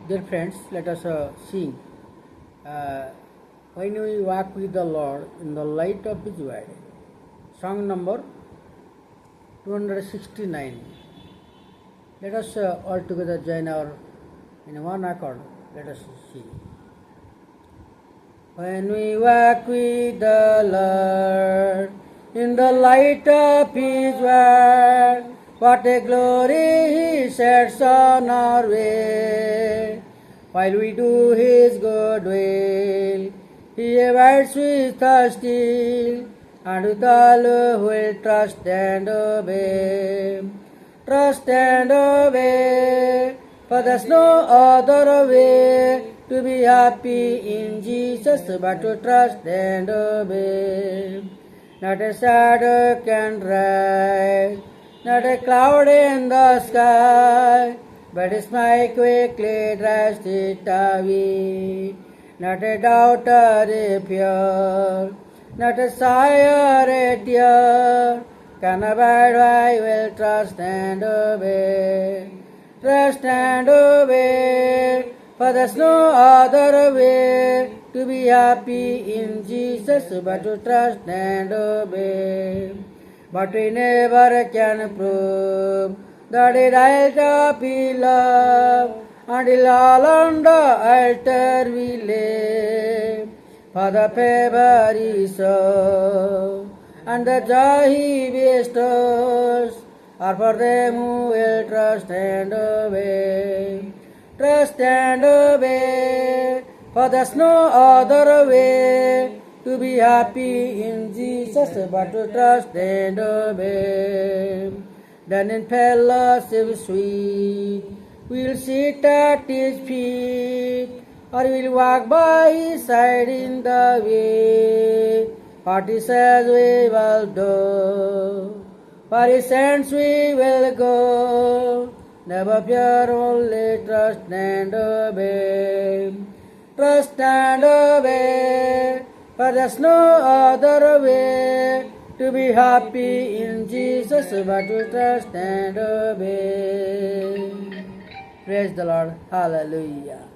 Dear friends, let us sing. When we walk with the Lord in the light of His word. Song number 269. Let us all together join in one accord. Let us sing. When we walk with the Lord in the light of His word, what a glory He sheds on our way. While we do His good will, He abides with us still, and with all who will trust and obey. Trust and obey, for there's no other way to be happy in Jesus but to trust and obey. Not a shadow can rise, not a cloud in the sky, but His smile quickly drives it away. Not a doubt or a fear, not a sigh or a tear, can abide I will trust and obey. Trust and obey, for there's no other way to be happy in Jesus but to trust and obey. But we never can prove the delight of His love until all on the altar we lay. For the favor He shows and the joy He bestows are for them who will trust and obey. Trust and obey, for there's no other way to be happy in Jesus but to trust and obey. Then in fellowship sweet, we'll sit at His feet, or we'll walk by His side in the way. What He says we will do, for His sends we will go. Never fear, only trust and obey. Trust and obey, for there's no other way to be happy in Jesus but to trust and obey. Praise the Lord. Hallelujah.